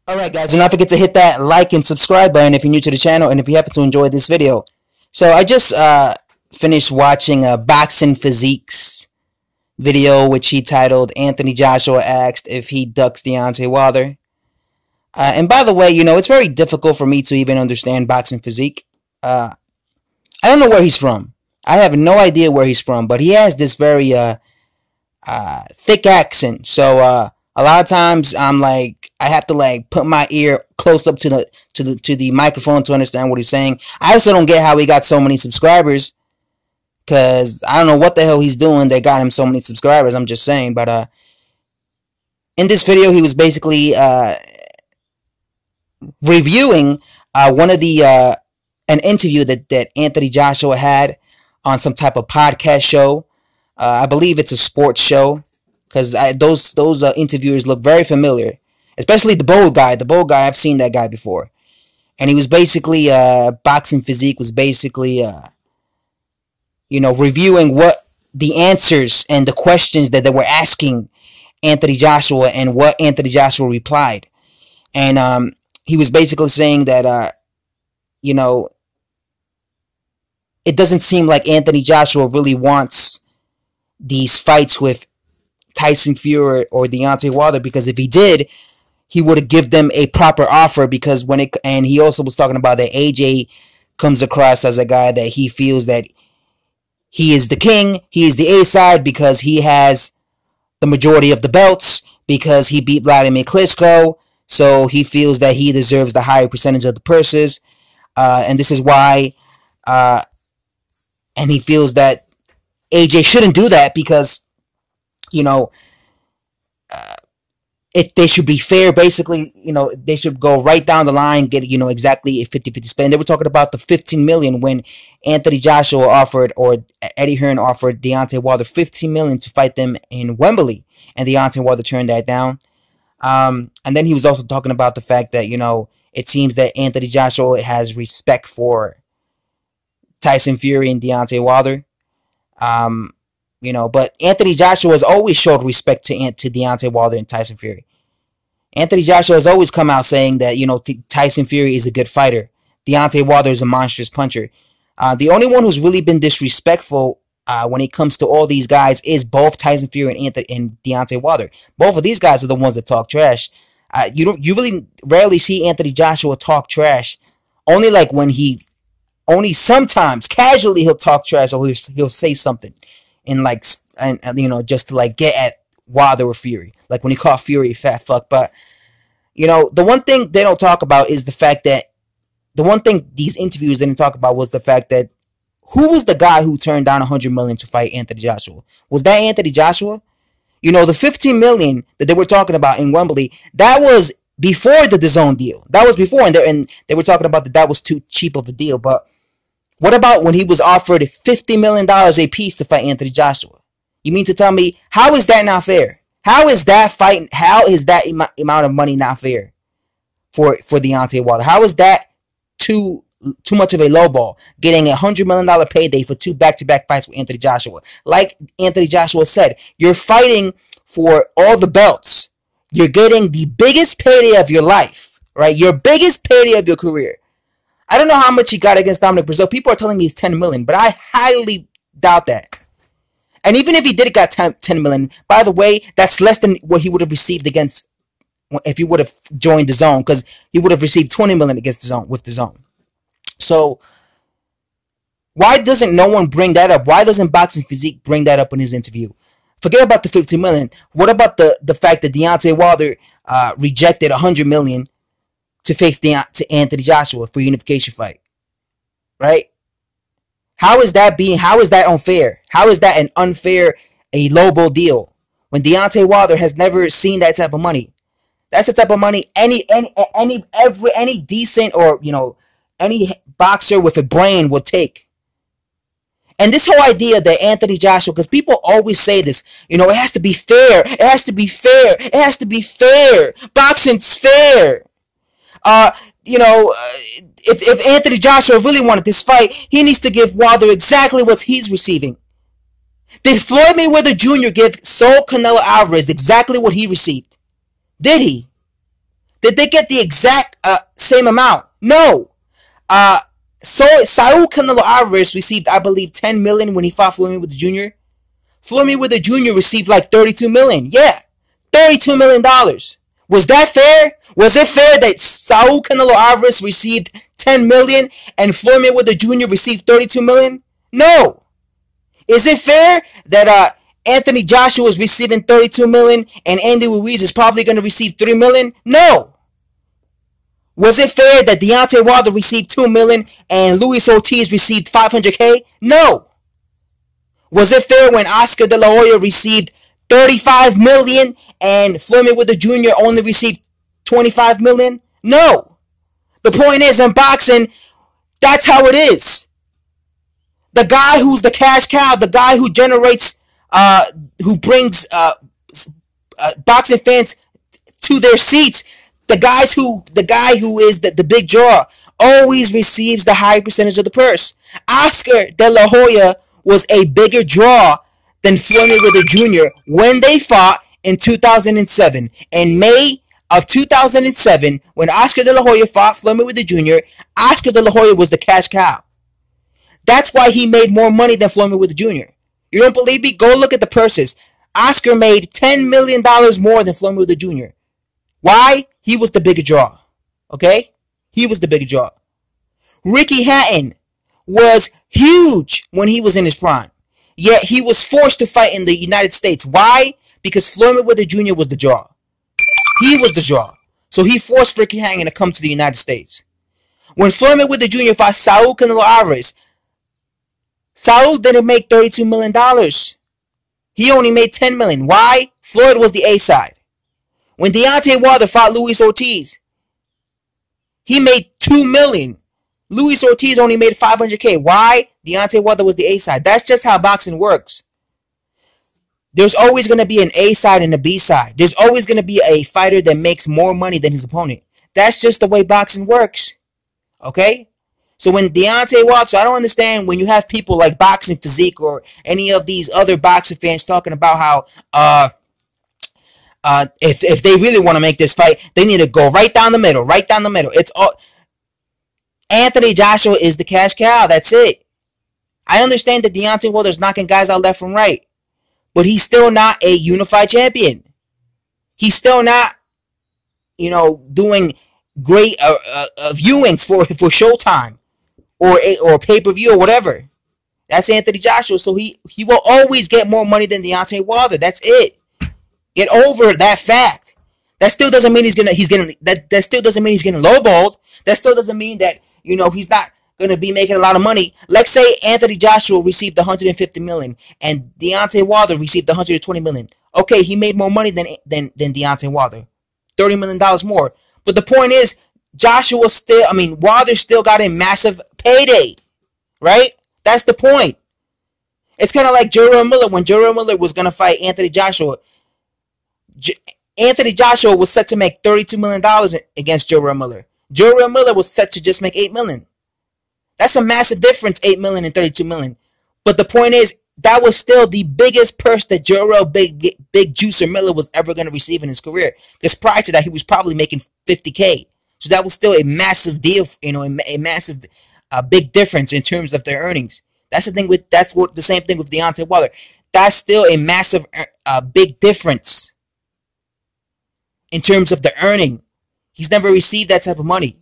Alright guys, do not forget to hit that like and subscribe button if you're new to the channel and if you happen to enjoy this video. So I just finished watching a Boxing Physiques video which he titled Anthony Joshua asked if he ducks Deontay Wilder. And by the way, it's very difficult for me to even understand Boxing Physique. I don't know where he's from. I have no idea where he's from, but he has this very thick accent. So a lot of times I'm like I have to like put my ear close up to the microphone to understand what he's saying. I also don't get how he got so many subscribers because I don't know what the hell he's doing that got him so many subscribers. I'm just saying, but in this video he was basically reviewing one of the an interview that Anthony Joshua had on some type of podcast show. I believe it's a sports show because those interviewers look very familiar, especially the bold guy. The bold guy, I've seen that guy before, and he was basically Boxing Physique was basically reviewing what the answers and the questions that they were asking Anthony Joshua and what Anthony Joshua replied, and he was basically saying that it doesn't seem like Anthony Joshua really wants these fights with Tyson Fury or Deontay Wilder, because if he did, he would have given them a proper offer. Because and he also was talking about that AJ comes across as a guy that he feels that he is the king, he is the A side because he has the majority of the belts because he beat Vladimir Klitschko, so he feels that he deserves the higher percentage of the purses, and this is why, and he feels that AJ shouldn't do that because they should be fair. Basically, they should go right down the line, get exactly a 50-50 split. And they were talking about the $15 million when Anthony Joshua offered, or Eddie Hearn offered Deontay Wilder $15 million to fight them in Wembley, and Deontay Wilder turned that down. And then he was also talking about the fact that it seems that Anthony Joshua has respect for Tyson Fury and Deontay Wilder. But Anthony Joshua has always showed respect to Deontay Wilder and Tyson Fury. Anthony Joshua has always come out saying that, Tyson Fury is a good fighter. Deontay Wilder is a monstrous puncher. The only one who's really been disrespectful when it comes to all these guys is both Tyson Fury and Deontay Wilder. Both of these guys are the ones that talk trash. You really rarely see Anthony Joshua talk trash. Only sometimes casually he'll talk trash, or he'll say something and just to get at Wilder or Fury, like when he called Fury a fat fuck. But the one thing they don't talk about is the fact that the one thing these interviews didn't talk about was the fact that who was the guy who turned down $100 million to fight Anthony Joshua? Was that Anthony Joshua? The $15 million that they were talking about in Wembley, that was before the DAZN deal. That was before, and they were talking about that was too cheap of a deal. But what about when he was offered $50 million a piece to fight Anthony Joshua? You mean to tell me, how is that not fair? How is that amount of money not fair for Deontay Wilder? How is that too much of a lowball, getting $100 million payday for 2 back-to-back fights with Anthony Joshua? Like Anthony Joshua said, you're fighting for all the belts. You're getting the biggest payday of your life, right? Your biggest payday of your career. I don't know how much he got against Dominic Brazil. People are telling me it's $10 million, but I highly doubt that. And even if he did get $10 million, by the way, that's less than what he would have received if he would have joined DAZN, because he would have received $20 million against DAZN with DAZN. So why doesn't no one bring that up? Why doesn't Boxing Physique bring that up in his interview? Forget about the $15 million. What about the fact that Deontay Wilder rejected $100 million to face to Anthony Joshua for a unification fight, right? How is that unfair? How is that an unfair, a lowball deal when Deontay Wilder has never seen that type of money? That's the type of money any decent or any boxer with a brain will take. And this whole idea that Anthony Joshua, because people always say this, it has to be fair. It has to be fair. It has to be fair. Boxing's fair. If Anthony Joshua really wanted this fight, he needs to give Wilder exactly what he's receiving. Did Floyd Mayweather Jr. give Saul Canelo Alvarez exactly what he received? Did he? Did they get the exact same amount? No. So Saul Canelo Alvarez received, I believe, 10 million when he fought Floyd Mayweather Jr. Floyd Mayweather Jr. received like 32 million. Yeah, $32 million. Was that fair? Was it fair that Saul Canelo Alvarez received 10 million and Floyd Mayweather Jr. received 32 million? No. Is it fair that Anthony Joshua is receiving 32 million and Andy Ruiz is probably going to receive 3 million? No. Was it fair that Deontay Wilder received 2 million and Luis Ortiz received 500K? No. Was it fair when Oscar De La Hoya received 35 million and Floyd Mayweather Jr. only received 25 million? No. The point is, in boxing, that's how it is. The guy who's the cash cow, the guy who generates, who brings boxing fans to their seats, the guy who is the big draw, always receives the higher percentage of the purse. Oscar De La Hoya was a bigger draw than Floyd Mayweather Jr. when they fought in 2007. In May of 2007, when Oscar De La Hoya fought Floyd Mayweather Jr., Oscar De La Hoya was the cash cow. That's why he made more money than Floyd Mayweather Jr. You don't believe me? Go look at the purses. Oscar made $10 million more than Floyd Mayweather Jr. Why? He was the bigger draw. Okay? He was the bigger draw. Ricky Hatton was huge when he was in his prime. Yet he was forced to fight in the United States. Why? Because Floyd Mayweather Jr. was the draw. He was the draw. So he forced Ricky Hatton to come to the United States. When Floyd Mayweather Jr. fought Saul Canelo Alvarez, Saul didn't make $32 million. He only made $10 million. Why? Floyd was the A side. When Deontay Wilder fought Luis Ortiz, he made $2 million. Luis Ortiz only made $500K. Why? Deontay Wilder was the A side. That's just how boxing works. There's always going to be an A side and a B side. There's always going to be a fighter that makes more money than his opponent. That's just the way boxing works. Okay? So when Deontay Wilder, so I don't understand when you have people like Boxing Physique or any of these other boxing fans talking about how if they really want to make this fight, they need to go right down the middle, right down the middle. It's all Anthony Joshua is the cash cow. That's it. I understand that Deontay Wilder's knocking guys out left and right, but he's still not a unified champion. He's still not, doing great viewings for Showtime or pay-per-view or whatever. That's Anthony Joshua, so he will always get more money than Deontay Wilder. That's it. Get over that fact. That still doesn't mean he's getting that still doesn't mean he's getting lowballed. That still doesn't mean that he's not gonna be making a lot of money. Let's say Anthony Joshua received $150 million and Deontay Wilder received $120 million. Okay, he made more money than Deontay Wilder, $30 million more. But the point is, Wilder still got a massive payday, right? That's the point. It's kind of like Jarrell Miller when Jarrell Miller was gonna fight Anthony Joshua. Anthony Joshua was set to make $32 million against Jarrell Miller. Jarrell Miller was set to just make $8 million. That's a massive difference, $8 million and $32 million. But the point is, that was still the biggest purse that Jarrell Big Juicer Miller was ever going to receive in his career. Because prior to that, he was probably making $50K. So that was still a massive deal, a massive, big difference in terms of their earnings. The same thing with Deontay Wilder. That's still a massive, big difference in terms of the earning. He's never received that type of money.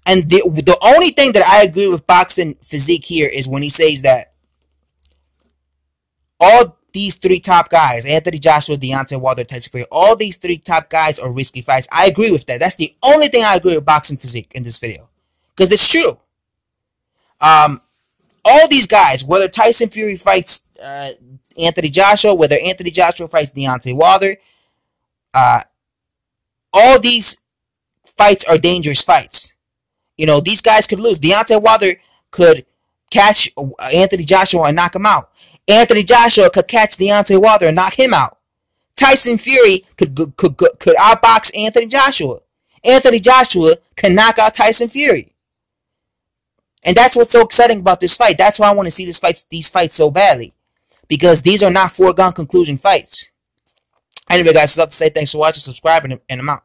And the only thing that I agree with Boxing Physique here is when he says that all these three top guys, Anthony Joshua, Deontay Wilder, Tyson Fury, all these three top guys are risky fights. I agree with that. That's the only thing I agree with Boxing Physique in this video. Because it's true. All these guys, whether Tyson Fury fights Anthony Joshua, whether Anthony Joshua fights Deontay Wilder, all these fights are dangerous fights. These guys could lose. Deontay Wilder could catch Anthony Joshua and knock him out. Anthony Joshua could catch Deontay Wilder and knock him out. Tyson Fury could outbox Anthony Joshua. Anthony Joshua can knock out Tyson Fury. And that's what's so exciting about this fight. That's why I want to see these fights so badly. Because these are not foregone conclusion fights. Anyway, guys, it's up to say thanks for watching, subscribing, and I'm out.